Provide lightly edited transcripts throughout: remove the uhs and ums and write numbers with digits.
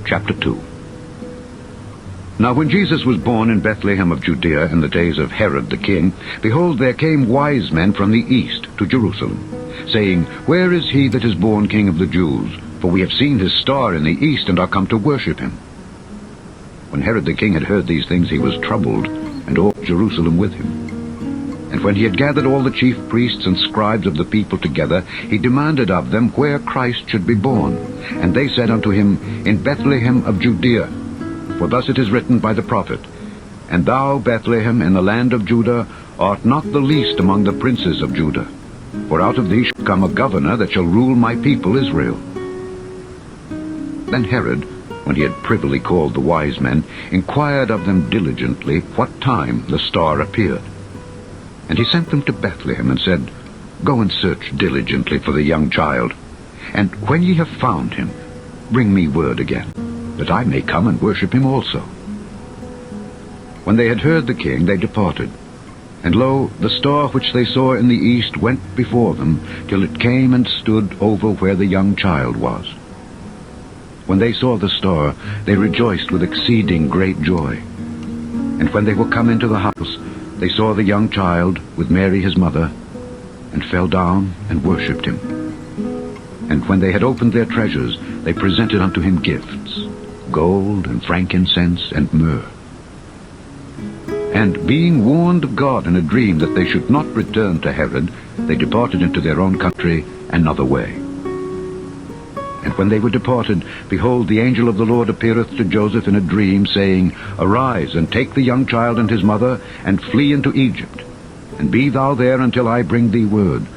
Chapter 2. Now when Jesus was born in Bethlehem of Judea in the days of Herod the king, behold, there came wise men from the east to Jerusalem, saying, Where is he that is born King of the Jews? For we have seen his star in the east, and are come to worship him. When Herod the king had heard these things, he was troubled, and all Jerusalem with him. And when he had gathered all the chief priests and scribes of the people together, he demanded of them where Christ should be born. And they said unto him, In Bethlehem of Judea. For thus it is written by the prophet, And thou, Bethlehem, in the land of Judah, art not the least among the princes of Judah. For out of thee shall come a governor that shall rule my people Israel. Then Herod, when he had privily called the wise men, inquired of them diligently what time the star appeared. And he sent them to Bethlehem, and said, Go and search diligently for the young child, and when ye have found him, bring me word again, that I may come and worship him also. When they had heard the king, they departed. And lo, the star which they saw in the east went before them, till it came and stood over where the young child was. When they saw the star, they rejoiced with exceeding great joy. And when they were come into the house, they saw the young child with Mary his mother, and fell down and worshipped him. And when they had opened their treasures, they presented unto him gifts, gold and frankincense and myrrh. And being warned of God in a dream that they should not return to Herod, they departed into their own country another way. And when they were departed, behold, the angel of the Lord appeareth to Joseph in a dream, saying, Arise, and take the young child and his mother, and flee into Egypt. And be thou there until I bring thee word.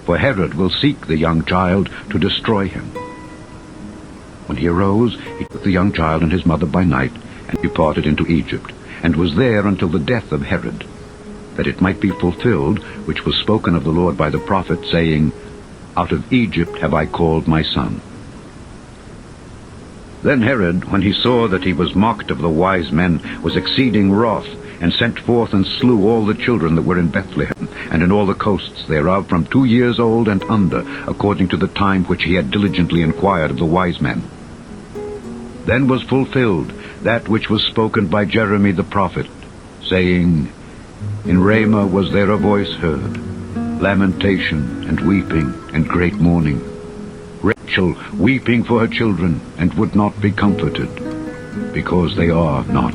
For Herod will seek the young child to destroy him. When he arose, he took the young child and his mother by night, and departed into Egypt, and was there until the death of Herod, that it might be fulfilled, which was spoken of the Lord by the prophet, saying, Out of Egypt have I called my son. Then Herod, when he saw that he was mocked of the wise men, was exceeding wroth, and sent forth and slew all the children that were in Bethlehem, and in all the coasts thereof, from 2 years old and under, according to the time which he had diligently inquired of the wise men. Then was fulfilled that which was spoken by Jeremy the prophet, saying, In Ramah was there a voice heard, lamentation and weeping and great mourning, Rachel weeping for her children, and would not be comforted, because they are not.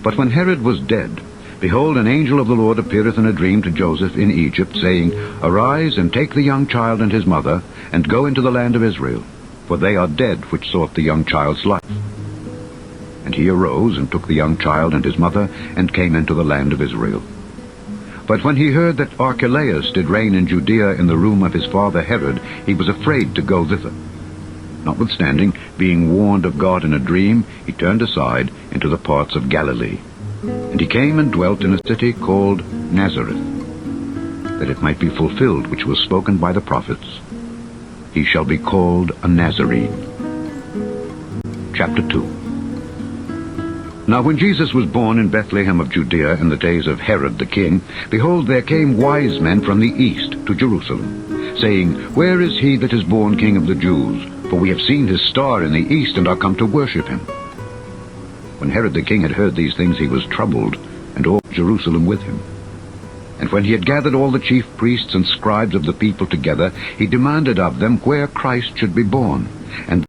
But when Herod was dead, behold, an angel of the Lord appeareth in a dream to Joseph in Egypt, saying, Arise, and take the young child and his mother, and go into the land of Israel, for they are dead which sought the young child's life. And he arose, and took the young child and his mother, and came into the land of Israel. But when he heard that Archelaus did reign in Judea in the room of his father Herod, he was afraid to go thither. Notwithstanding, being warned of God in a dream, he turned aside into the parts of Galilee. And he came and dwelt in a city called Nazareth, that it might be fulfilled which was spoken by the prophets, He shall be called a Nazarene. Chapter 2. Now when Jesus was born in Bethlehem of Judea in the days of Herod the king, behold, there came wise men from the east to Jerusalem, saying, Where is he that is born King of the Jews? For we have seen his star in the east, and are come to worship him. When Herod the king had heard these things, he was troubled, and all Jerusalem with him. And when he had gathered all the chief priests and scribes of the people together, he demanded of them where Christ should be born. And